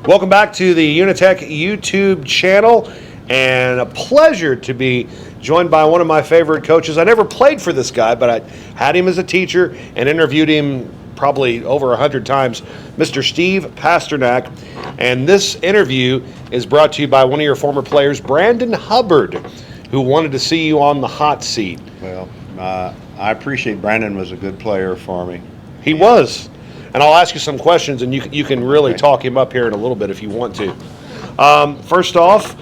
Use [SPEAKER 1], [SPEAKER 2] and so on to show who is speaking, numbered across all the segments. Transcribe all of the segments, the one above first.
[SPEAKER 1] Welcome back to the UniTec YouTube channel, and a pleasure to be joined by one of my favorite coaches. I never played for this guy, but I had him as a teacher and interviewed him probably over 100 times, Mr. Steve Pasternak. And this interview is brought to you by one of your former players, Brandon Hubbard, who wanted to see you on the hot seat.
[SPEAKER 2] Well, I appreciate Brandon was a good player for me.
[SPEAKER 1] He was. And I'll ask you some questions, and you can really talk him up here in a little bit if you want to. First off,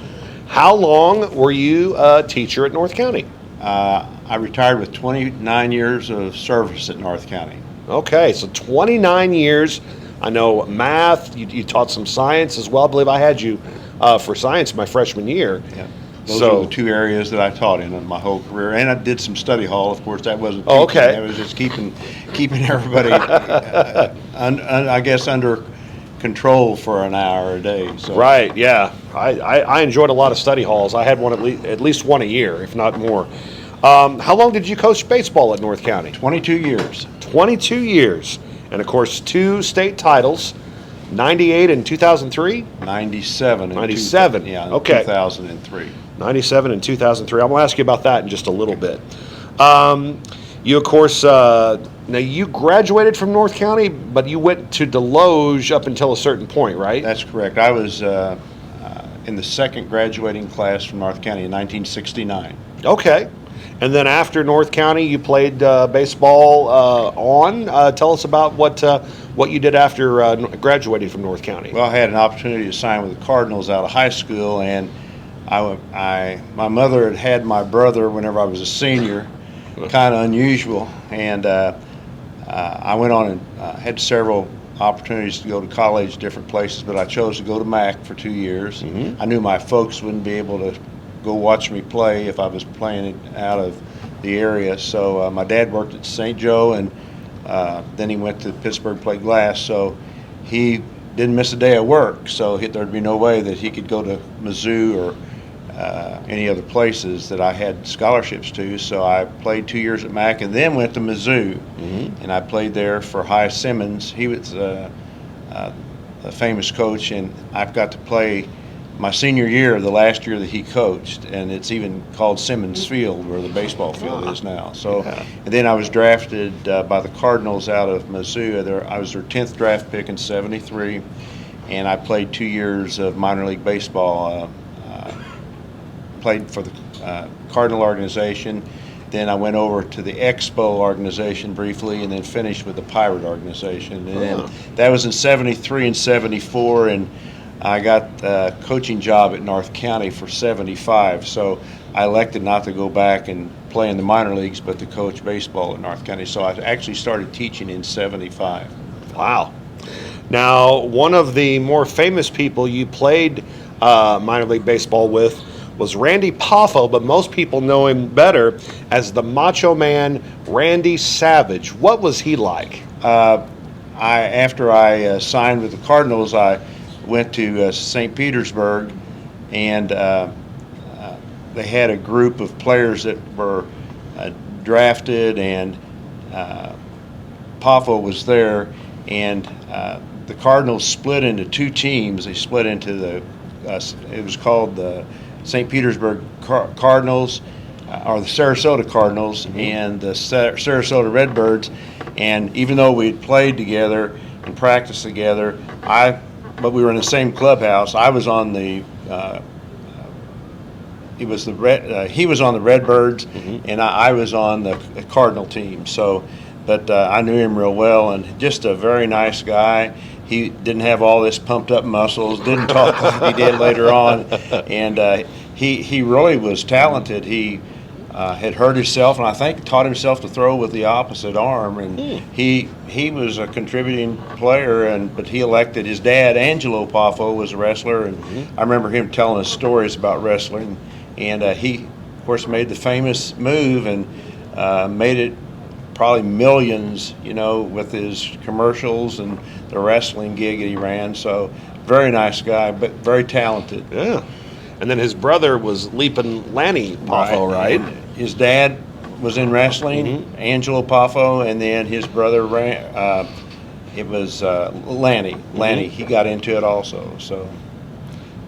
[SPEAKER 1] how long were you a teacher at North County?
[SPEAKER 2] I retired with 29 years of service at North County.
[SPEAKER 1] Okay, so 29 years. I know math, you taught some science as well. I believe I had you for science my freshman year.
[SPEAKER 2] Yeah. Those are the two areas that I taught in my whole career, and I did some study hall. Of course, that wasn't teaching.
[SPEAKER 1] Okay.
[SPEAKER 2] That was just keeping everybody, I guess, under control for an hour a day. So.
[SPEAKER 1] Right. Yeah. I enjoyed a lot of study halls. I had one at least one a year, if not more. How long did you coach baseball at North County?
[SPEAKER 2] 22 years.
[SPEAKER 1] 22 years, and of course 2 state titles. 98 and 2003?
[SPEAKER 2] 97.
[SPEAKER 1] 97.
[SPEAKER 2] Yeah,
[SPEAKER 1] okay.
[SPEAKER 2] 2003.
[SPEAKER 1] 97 and 2003. I'm going to ask you about that in just a little bit. You, of course, now you graduated from North County, but you went to Deloge up until a certain point, right?
[SPEAKER 2] That's correct. I was in the second graduating class from North County in 1969.
[SPEAKER 1] Okay. And then after North County, you played baseball on. Tell us about what you did after graduating from North County.
[SPEAKER 2] Well, I had an opportunity to sign with the Cardinals out of high school, and my mother had my brother whenever I was a senior, kind of unusual, and I went on and had several opportunities to go to college, different places, but I chose to go to Mac for 2 years.
[SPEAKER 1] Mm-hmm.
[SPEAKER 2] I knew my folks wouldn't be able to go watch me play if I was playing out of the area. So my dad worked at St. Joe, and then he went to Pittsburgh to play glass. So he didn't miss a day of work. So there'd be no way that he could go to Mizzou or any other places that I had scholarships to. So I played 2 years at Mac and then went to Mizzou. Mm-hmm. And I played there for Hy Simmons. He was a famous coach, and I've got to play my senior year, the last year that he coached, and it's even called Simmons Field, where the baseball field is now. So, and then I was drafted by the Cardinals out of Mizzou. I was their 10th draft pick in '73, and I played 2 years of minor league baseball. Played for the Cardinal organization. Then I went over to the Expo organization briefly, and then finished with the Pirate organization. And then that was in '73 and '74, and I got a coaching job at North County for '75, so I elected not to go back and play in the minor leagues, but to coach baseball at North County. So I actually started teaching in '75.
[SPEAKER 1] Wow. Now, one of the more famous people you played minor league baseball with was Randy Poffo, but most people know him better as the Macho Man Randy Savage. What was he like?
[SPEAKER 2] After I signed with the Cardinals, I went to St. Petersburg, and they had a group of players that were drafted, and Poffo was there, and the Cardinals split into 2 teams. They split into it was called the St. Petersburg Cardinals, or the Sarasota Cardinals, mm-hmm. and the Sarasota Redbirds. And even though we had played together and practiced together, but we were in the same clubhouse. I was on the he was on the Redbirds, mm-hmm. and I was on the Cardinal team. So, but I knew him real well, and just a very nice guy. He didn't have all this pumped up muscles, didn't talk like he did later on, and he really was talented. He had hurt himself, and I think taught himself to throw with the opposite arm. And he was a contributing player, but he elected his dad. Angelo Poffo was a wrestler, and I remember him telling us stories about wrestling. And he, of course, made the famous move and made it probably millions, with his commercials and the wrestling gig that he ran. So very nice guy, but very talented.
[SPEAKER 1] Yeah. And then his brother was Leapin' Lanny Poffo, right?
[SPEAKER 2] His dad was in wrestling, Angelo Poffo, and then his brother it was Lanny. Lanny, he got into it also. So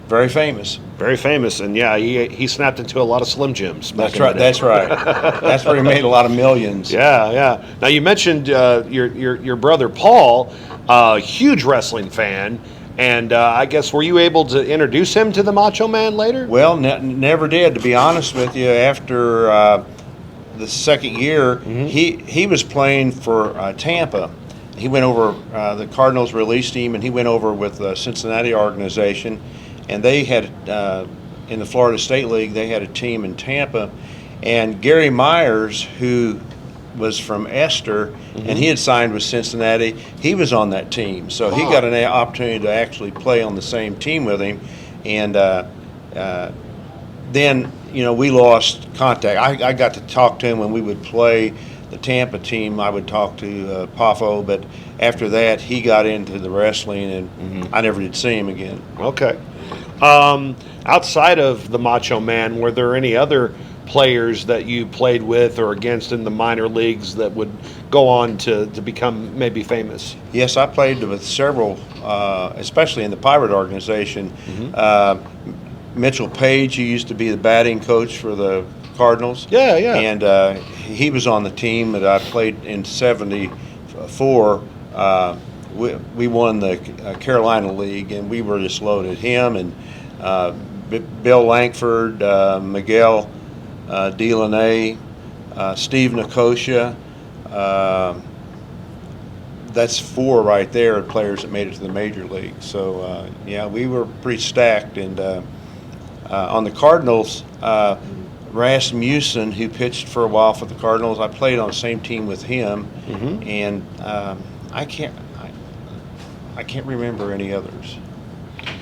[SPEAKER 2] very famous.
[SPEAKER 1] Very famous, and yeah, he snapped into a lot of Slim Jims.
[SPEAKER 2] That's right. That's right. That's where he made a lot of millions.
[SPEAKER 1] Yeah, yeah. Now you mentioned your brother Paul, huge wrestling fan, and I guess were you able to introduce him to the Macho Man later?
[SPEAKER 2] Well, never did, to be honest with you. After the second year, he was playing for Tampa. He went over. The Cardinals released him, and he went over with the Cincinnati organization. And they had, in the Florida State League, they had a team in Tampa. And Gary Myers, who was from Esther, and he had signed with Cincinnati, he was on that team. So he got an opportunity to actually play on the same team with him. And then, we lost contact. I got to talk to him when we would play the Tampa team. I would talk to Poffo, but after that, he got into the wrestling, and I never did see him again.
[SPEAKER 1] Okay. Outside of the Macho Man, were there any other players that you played with or against in the minor leagues that would go on to become maybe famous?
[SPEAKER 2] Yes, I played with several, especially in the Pirate organization. Mitchell Page, who used to be the batting coach for the Cardinals.
[SPEAKER 1] Yeah, yeah.
[SPEAKER 2] And he was on the team that I played in '74. We won the Carolina League, and we were just loaded. Him and Bill Langford, Miguel Delaney, Steve Nicosia. That's 4 right there, players that made it to the major league. So, yeah, we were pretty stacked. And on the Cardinals, Rasmussen, who pitched for a while for the Cardinals, I played on the same team with him. And I can't remember any others.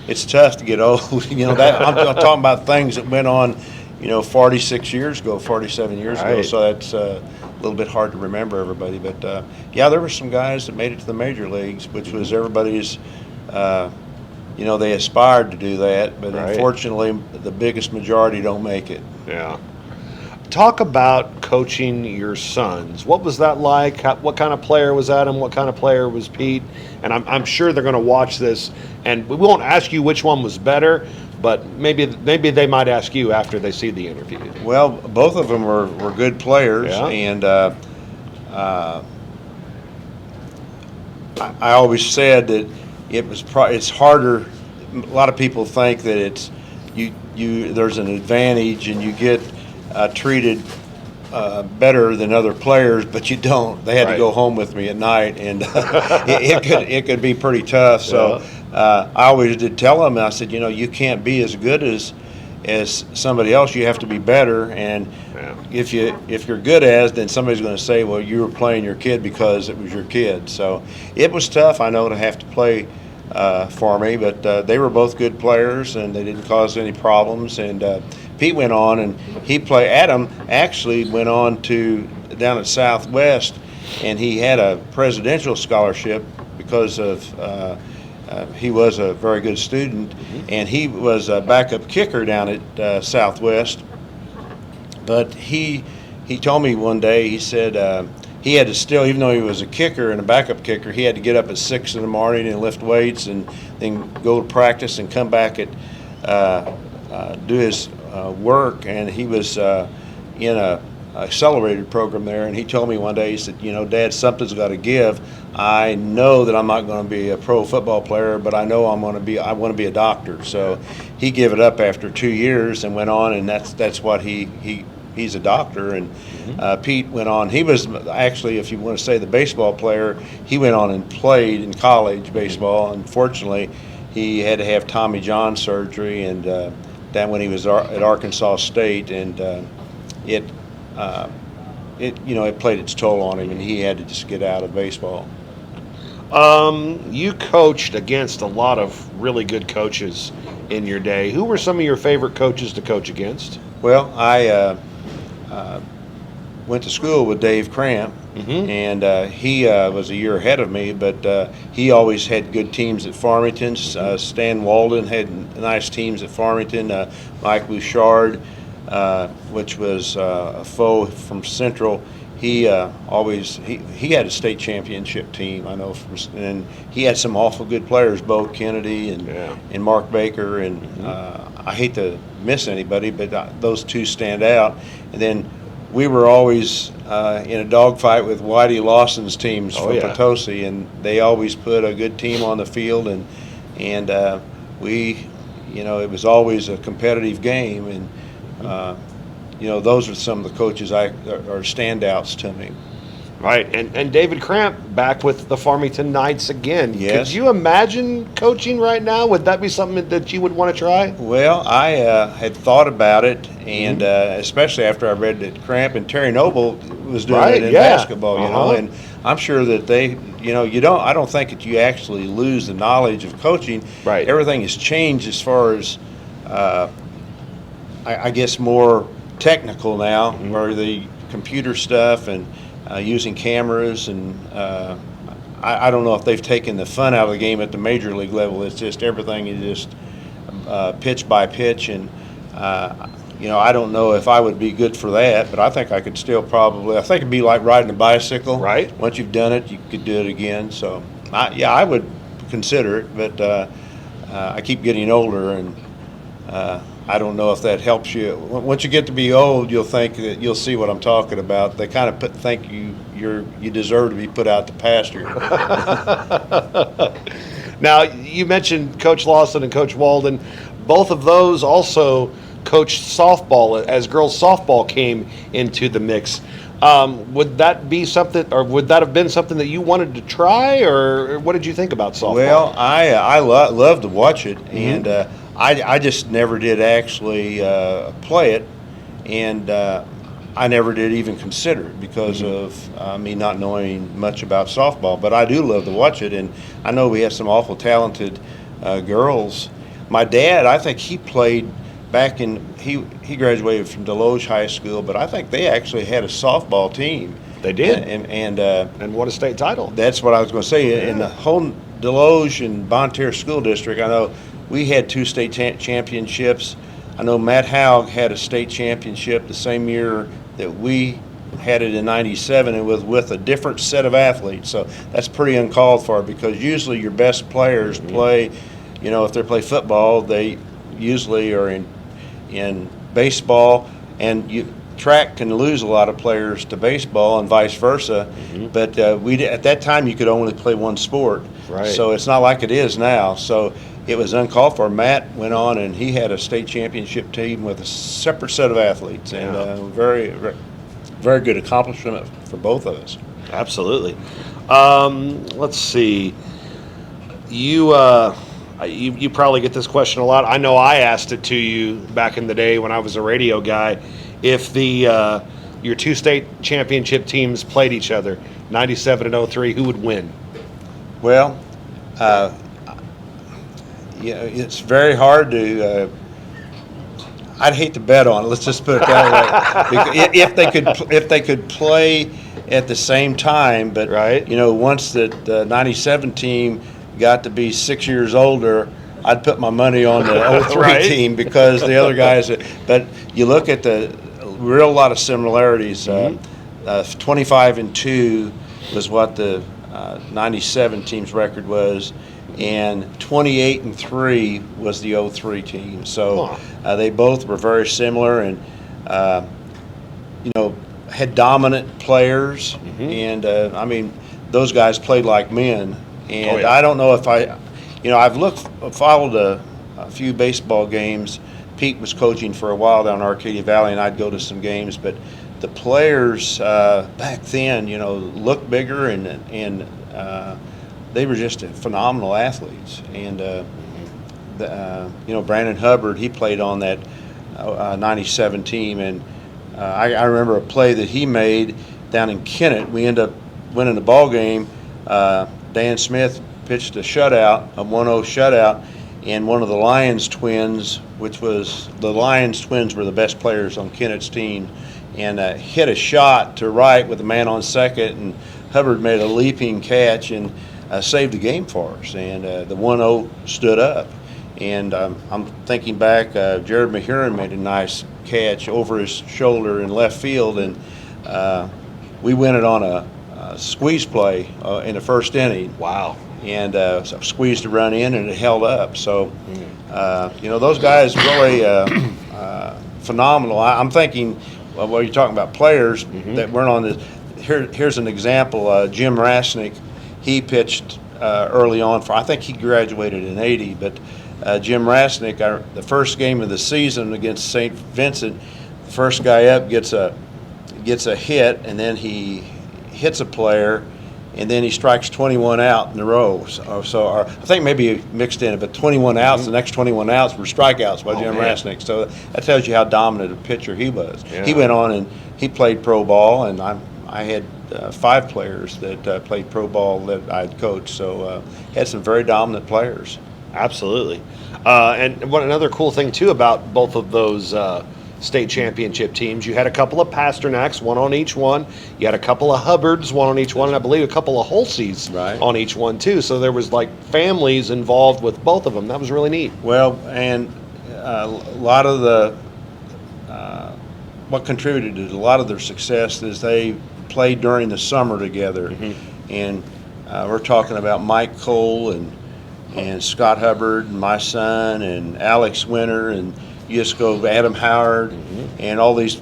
[SPEAKER 2] It's tough to get old. That I'm talking about things that went on, 46 years ago, 47 years ago.
[SPEAKER 1] Right.
[SPEAKER 2] So that's a little bit hard to remember everybody. But yeah, there were some guys that made it to the major leagues, which was everybody's. They aspired to do that, but
[SPEAKER 1] Right.
[SPEAKER 2] Unfortunately, the biggest majority don't make it.
[SPEAKER 1] Yeah. Talk about coaching your sons. What was that like? What kind of player was Adam? What kind of player was Pete? And I'm sure they're going to watch this, and we won't ask you which one was better, but maybe they might ask you after they see the interview.
[SPEAKER 2] Well, both of them were good players,
[SPEAKER 1] Yeah.
[SPEAKER 2] and I always said that it's harder. A lot of people think that it's there's an advantage and you get treated better than other players, but you don't. They had
[SPEAKER 1] Right.
[SPEAKER 2] to go home with me at night, and it could be pretty tough. So I always did tell them. I said, you can't be as good as somebody else. You have to be better, and if you're good as, then somebody's going to say, well, you were playing your kid because it was your kid. So it was tough, I know, to have to play for me, but they were both good players, and they didn't cause any problems. And Pete went on, and Adam actually went on to down at Southwest, and he had a presidential scholarship because of he was a very good student, and he was a backup kicker down at Southwest. But he told me one day, he said he had to still, even though he was a kicker and a backup kicker, he had to get up at 6 in the morning and lift weights and then go to practice and come back at do his work. And he was in a accelerated program there, and he told me one day, he said, Dad, something's got to give. I know that I'm not going to be a pro football player, but I know I want to be a doctor. So he gave it up after 2 years and went on, and that's what he's a doctor. And Pete went on. He was actually, if you want to say the baseball player, he went on and played in college baseball. Unfortunately, he had to have Tommy John surgery, and that when he was at Arkansas State, and it played its toll on him, and he had to just get out of baseball.
[SPEAKER 1] You coached against a lot of really good coaches in your day. Who were some of your favorite coaches to coach against?
[SPEAKER 2] Well, I went to school with Dave Cramp, and he was a year ahead of me, but he always had good teams at Farmington. Stan Walden had nice teams at Farmington. Mike Bouchard, which was a foe from Central, he had a state championship team, I know, and he had some awful good players, Bo Kennedy and Mark Baker, and I hate to miss anybody, but those two stand out. And then we were always in a dogfight with Whitey Lawson's teams from Potosi, and they always put a good team on the field, and we, it was always a competitive game, and those are some of the coaches are standouts to me.
[SPEAKER 1] Right, and David Cramp back with the Farmington Knights again.
[SPEAKER 2] Yes.
[SPEAKER 1] Could you imagine coaching right now? Would that be something that you would want to try?
[SPEAKER 2] Well, I had thought about it, and especially after I read that Cramp and Terry Noble was doing it in basketball, and I'm sure that they, I don't think that you actually lose the knowledge of coaching.
[SPEAKER 1] Right.
[SPEAKER 2] Everything has changed as far as, I guess, more technical now, where the computer stuff and using cameras, and I don't know if they've taken the fun out of the game at the major league level. It's just everything is just pitch by pitch, and I don't know if I would be good for that, but I think I could still probably. I think it'd be like riding a bicycle.
[SPEAKER 1] Right.
[SPEAKER 2] Once you've done it, you could do it again. So I would consider it, but I keep getting older, and I don't know if that helps you. Once you get to be old, you'll think that you'll see what I'm talking about. They kind of think you deserve to be put out to pasture.
[SPEAKER 1] Now, you mentioned Coach Lawson and Coach Walden. Both of those also coached softball as girls softball came into the mix. Would that be something, or would that have been something that you wanted to try, or what did you think about softball?
[SPEAKER 2] Well, I love to watch it, and I just never did actually play it, and I never did even consider it because of me not knowing much about softball. But I do love to watch it, and I know we have some awful talented girls. My dad, I think he played back in, he graduated from Deloge High School, but I think they actually had a softball team.
[SPEAKER 1] They did,
[SPEAKER 2] and
[SPEAKER 1] won a state title.
[SPEAKER 2] That's what I was going to say. In the whole Deloge and Bonne Terre school district, I know we had two state championships. I know Matt Haug had a state championship the same year that we had it in '97, and with a different set of athletes. So that's pretty uncalled for, because usually your best players play, if they play football, they usually are in baseball, and track can lose a lot of players to baseball and vice versa. But at that time you could only play one sport.
[SPEAKER 1] Right.
[SPEAKER 2] So it's not like it is now. So it was uncalled for. Matt went on, and he had a state championship team with a separate set of athletes, and very, very, very good accomplishment for both of us.
[SPEAKER 1] Absolutely. Let's see. You probably get this question a lot. I know I asked it to you back in the day when I was a radio guy. If your two state championship teams played each other, 97 and 03, who would win?
[SPEAKER 2] Well, it's very hard to. I'd hate to bet on it. Let's just put it that way. If they could play at the same time, but once the '97 team got to be 6 years older, I'd put my money on the 03 team, because the other guys. But you look at the real lot of similarities. 25-2 was what the '97 team's record was, and 28-3 was the 03 team. So they both were very similar, and had dominant players, and I mean, those guys played like men. And I don't know if I've followed a few baseball games. Pete was coaching for a while down in Arcadia Valley, and I'd go to some games. But the players back then, looked bigger, and they were just phenomenal athletes. And Brandon Hubbard, he played on that '97 team, and I remember a play that he made down in Kennett. We ended up winning the ball game. Dan Smith pitched a shutout, a 1-0 shutout, and one of the Lions twins, the Lions twins were the best players on Kennett's team, and hit a shot to right with a man on second, and Hubbard made a leaping catch and saved the game for us, and the 1-0 stood up. And I'm thinking back, Jared Mahurin made a nice catch over his shoulder in left field, and we went it on a squeeze play in the first inning.
[SPEAKER 1] Wow.
[SPEAKER 2] And so squeezed to run in, and it held up. So, those guys really phenomenal. I'm thinking, well, you're talking about players that weren't on this. Here's an example. Jim Rasnick, he pitched early on I think he graduated in '80, but Jim Rasnick, the first game of the season against St. Vincent, the first guy up gets a hit, and then he hits a player, and then he strikes 21 out in a row. So I think maybe he mixed in it, but 21 outs, the next 21 outs were strikeouts by Jim Rasnick. So that tells you how dominant a pitcher he was. Yeah. He went on and he played pro ball, and I had 5 players that played pro ball that I had coached. So had some very dominant players.
[SPEAKER 1] Absolutely. And what another cool thing, too, about both of those state championship teams, you had a couple of Pasternaks, one on each one. You had a couple of Hubbards, one on each one, and I believe a couple of Holseys on each one, too. So there was, like, families involved with both of them. That was really neat.
[SPEAKER 2] Well, and a lot of the what contributed to a lot of their success is they played during the summer together. And we're talking about Mike Cole and Scott Hubbard and my son and Alex Winter, and you just go Adam Howard, and all these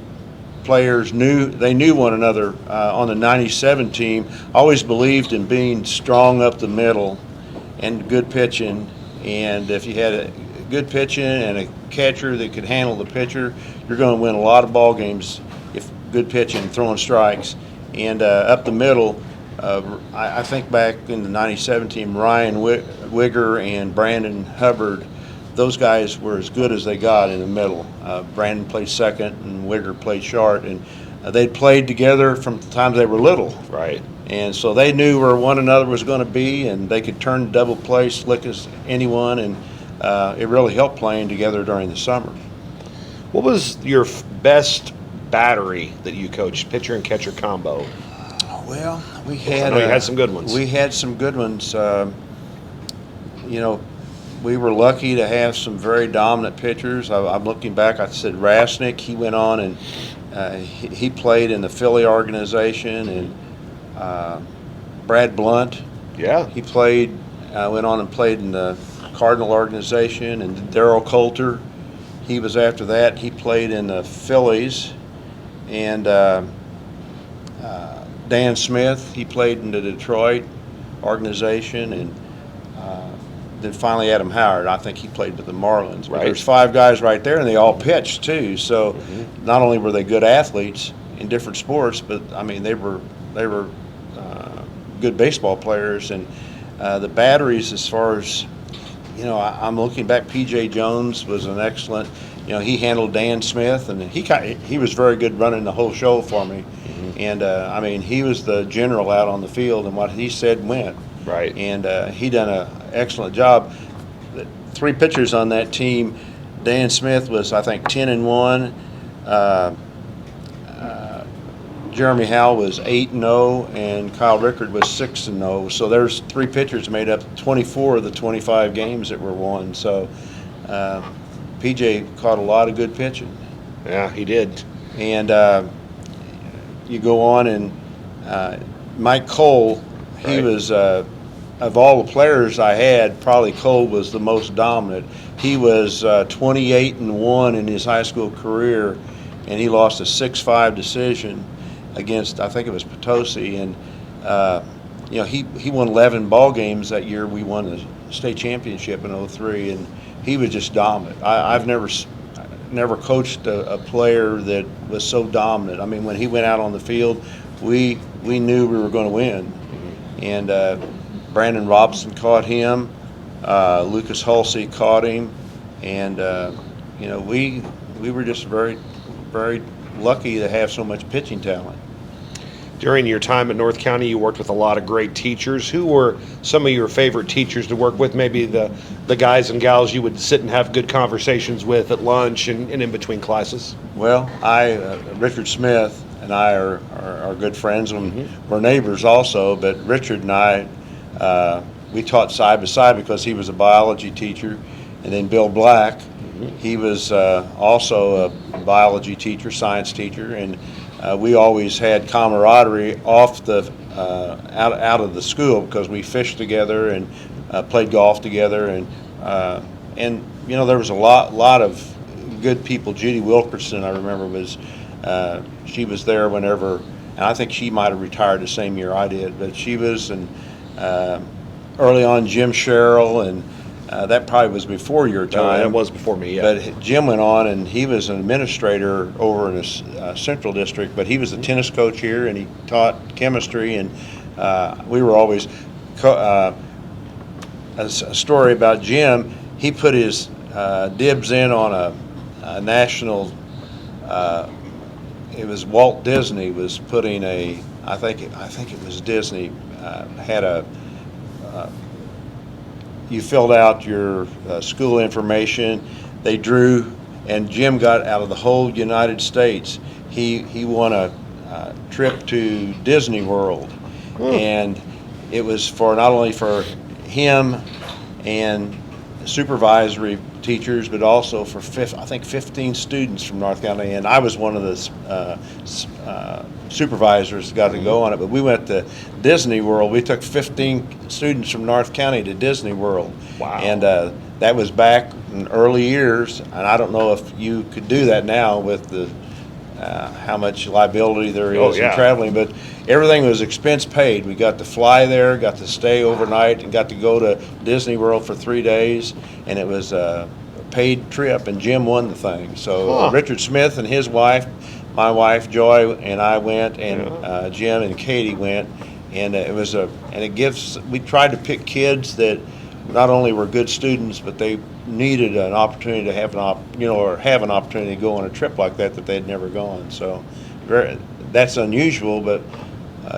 [SPEAKER 2] players knew one another on the '97 team. Always believed in being strong up the middle and good pitching, and if you had a good pitching and a catcher that could handle the pitcher, you're going to win a lot of ball games if good pitching, throwing strikes. And up the middle, I think back in the '97 team, Ryan Wigger and Brandon Hubbard, those guys were as good as they got in the middle. Brandon played second and Wigger played short, and they'd played together from the time they were little.
[SPEAKER 1] Right.
[SPEAKER 2] And so they knew where one another was going to be, and they could turn double play slick as anyone, and it really helped playing together during the summer.
[SPEAKER 1] What was your best battery that you coached, pitcher and catcher combo?
[SPEAKER 2] Well, we
[SPEAKER 1] I know you had some good ones.
[SPEAKER 2] We had some good ones. We were lucky to have some very dominant pitchers. I'm looking back. I said Rasnick. He went on and he played in the Philly organization, and Brad Blunt.
[SPEAKER 1] Yeah.
[SPEAKER 2] He went on and played in the Cardinal organization, and Darrell Coulter. He was after that. He played in the Phillies, and Dan Smith. He played in the Detroit organization, and then finally Adam Howard. I think he played with the Marlins. But there's 5 guys right there, and they all pitched too. So not only were they good athletes in different sports, but I mean they were good baseball players. And the batteries, as far as I'm looking back. P.J. Jones was an excellent. He handled Dan Smith, and he was very good running the whole show for me. And he was the general out on the field, and what he said went.
[SPEAKER 1] Right.
[SPEAKER 2] And he done an excellent job. The 3 pitchers on that team, Dan Smith was, I think, 10-1. Jeremy Howell was 8-0, and Kyle Rickard was 6-0. So there's 3 pitchers made up 24 of the 25 games that were won. So PJ caught a lot of good pitching.
[SPEAKER 1] Yeah, he did.
[SPEAKER 2] And you go on, and Mike Cole, he was, of all the players I had, probably Cole was the most dominant. He was 28-1 in his high school career, and he lost a 6-5 decision against, I think it was Potosi, and he won 11 ball games that year. We won the state championship in '03, and he was just dominant. I've never coached a player that was so dominant. I mean, when he went out on the field, we knew we were going to win. And Brandon Robinson caught him, Lucas Halsey caught him, and we were just very, very lucky to have so much pitching talent.
[SPEAKER 1] During your time at North County, you worked with a lot of great teachers. Who were some of your favorite teachers to work with? Maybe the guys and gals you would sit and have good conversations with at lunch and in between classes?
[SPEAKER 2] Well, Richard Smith and I are good friends, and we're neighbors also, but Richard and I, we taught side by side because he was a biology teacher, and then Bill Black, he was also a biology teacher, science teacher, and we always had camaraderie off the out of the school, because we fished together and played golf together, and you know, there was a lot of good people. Judy Wilkerson, I remember, was she was there whenever, and I think she might have retired the same year I did, but she was, and early on Jim Sherrill, and that probably was before your time.
[SPEAKER 1] No, that was before me, yeah.
[SPEAKER 2] But Jim went on, and he was an administrator over in the Central District, but he was a tennis coach here, and he taught chemistry, and we were always, a story about Jim, he put his dibs in on a national, it was Walt Disney was putting I think it was Disney, had you filled out your school information, they drew, and Jim got out of the whole United States. He won a trip to Disney World, and it was for not only for him and supervisory teachers, but also for I think 15 students from North County, and I was one of the supervisors that got to go on it. But we went to Disney World. We took 15 students from North County to Disney World.
[SPEAKER 1] Wow.
[SPEAKER 2] And that was back in early years, and I don't know if you could do that now with the how much liability there is in traveling, but everything was expense paid. We got to fly there, got to stay overnight, and got to go to Disney World for 3 days, and it was a paid trip, and Jim won the thing. So Richard Smith and his wife, my wife Joy, and I went, and Jim and Katie went, and we tried to pick kids that not only were good students, but they needed an opportunity to have an opportunity to go on a trip like that they'd never gone. So that's unusual, but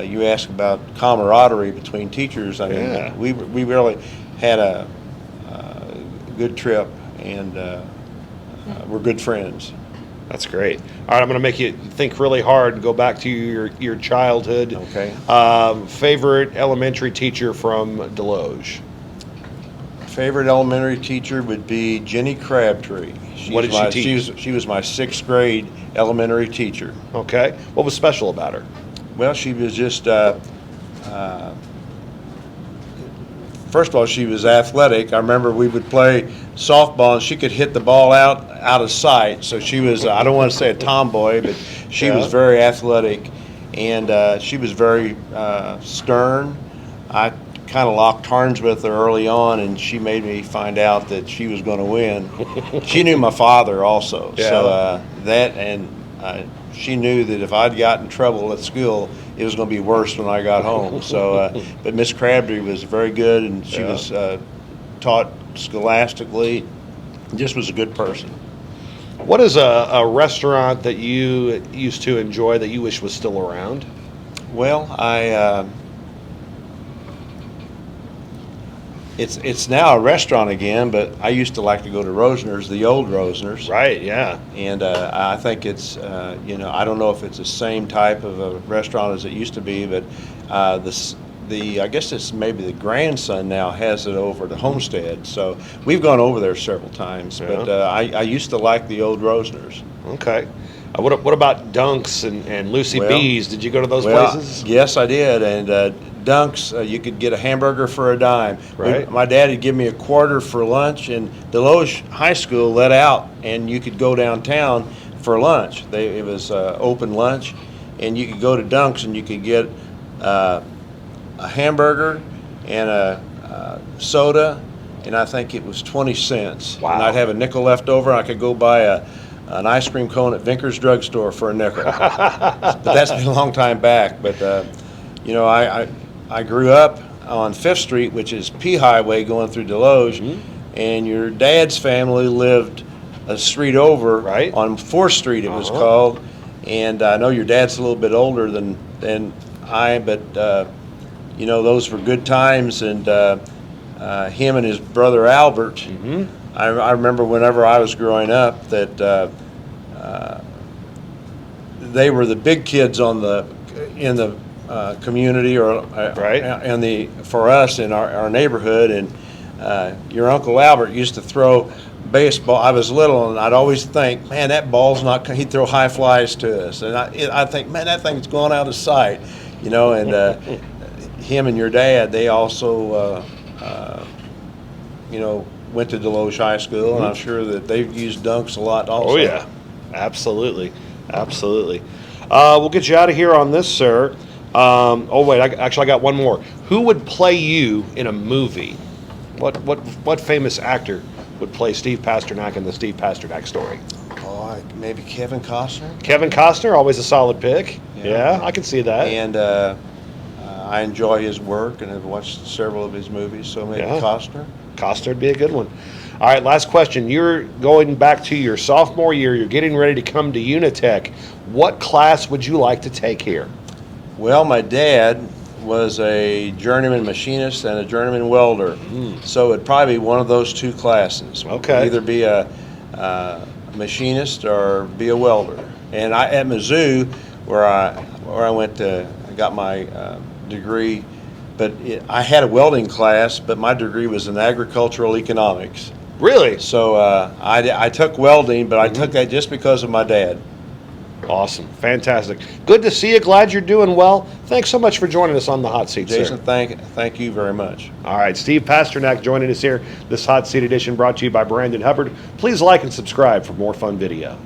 [SPEAKER 2] you ask about camaraderie between teachers. I mean, we really had a good trip, and we're good friends.
[SPEAKER 1] That's great. All right, I'm going to make you think really hard and go back to your childhood.
[SPEAKER 2] Okay.
[SPEAKER 1] Favorite elementary teacher from Deloge?
[SPEAKER 2] Favorite elementary teacher would be Jenny Crabtree.
[SPEAKER 1] What did she teach?
[SPEAKER 2] She was my 6th grade elementary teacher.
[SPEAKER 1] Okay. What was special about her?
[SPEAKER 2] Well, she was just, first of all, she was athletic. I remember we would play softball, and she could hit the ball out of sight. So she was, I don't want to say a tomboy, but she was very athletic, and she was very stern. I kind of locked horns with her early on, and she made me find out that she was going to win. She knew my father also, so she knew that if I'd got in trouble at school, it was going to be worse when I got home. So, but Miss Crabtree was very good, and she was taught scholastically. Just was a good person.
[SPEAKER 1] What is a restaurant that you used to enjoy that you wish was still around?
[SPEAKER 2] Well, it's now a restaurant again, but I used to like to go to Rosner's, the old Rosner's.
[SPEAKER 1] Right, yeah.
[SPEAKER 2] And I think it's, I don't know if it's the same type of a restaurant as it used to be, but I guess it's maybe the grandson now has it over to Homestead. So we've gone over there several times, but I used to like the old Rosner's.
[SPEAKER 1] Okay. What about Dunk's and Lucy B's? Did you go to those places?
[SPEAKER 2] Yes, I did. And Dunk's, you could get a hamburger for a dime.
[SPEAKER 1] Right.
[SPEAKER 2] My dad would give me a quarter for lunch, and Deloge High School let out, and you could go downtown for lunch. It was open lunch, and you could go to Dunk's, and you could get a hamburger and a soda, and I think it was 20 cents.
[SPEAKER 1] Wow. And
[SPEAKER 2] I'd have a nickel left over, and I could go buy an ice cream cone at Vinker's Drugstore for a nickel. But that's been a long time back. But I grew up on 5th Street, which is P Highway going through Deloge, and your dad's family lived a street over on 4th Street, it was called. And I know your dad's a little bit older than I, but those were good times. And him and his brother Albert, I remember whenever I was growing up that they were the big kids in the community, or for us in our neighborhood. And your Uncle Albert used to throw baseball. I was little, and I'd always think, man, that ball's not. He'd throw high flies to us, and I think, man, that thing's going out of sight, you know. And him and your dad, they also, you know, went to Deloche High School, and I'm sure that they've used dunks a lot also.
[SPEAKER 1] Oh yeah, absolutely, absolutely. We'll get you out of here on this, sir. Oh wait, I got one more. Who would play you in a movie? What famous actor would play Steve Pasternak in the Steve Pasternak story?
[SPEAKER 2] Oh, maybe Kevin Costner.
[SPEAKER 1] Kevin Costner, always a solid pick. Yeah, I can see that.
[SPEAKER 2] And I enjoy his work and have watched several of his movies, so maybe Costner.
[SPEAKER 1] Costner would be a good one. All right, last question. You're going back to your sophomore year. You're getting ready to come to UniTec. What class would you like to take here?
[SPEAKER 2] Well, my dad was a journeyman machinist and a journeyman welder, so it'd probably be one of those two classes.
[SPEAKER 1] Okay.
[SPEAKER 2] Either be a machinist or be a welder. And at Mizzou, where I went to, I got my degree, but I had a welding class, but my degree was in agricultural economics.
[SPEAKER 1] Really?
[SPEAKER 2] So I took welding, but I took that just because of my dad.
[SPEAKER 1] Awesome. Fantastic. Good to see you. Glad you're doing well. Thanks so much for joining us on the Hot Seat,
[SPEAKER 2] Jason,
[SPEAKER 1] sir.
[SPEAKER 2] thank you very much.
[SPEAKER 1] All right, Steve Pasternak joining us here. This Hot Seat edition brought to you by Brandon Hubbard. Please like and subscribe for more fun videos.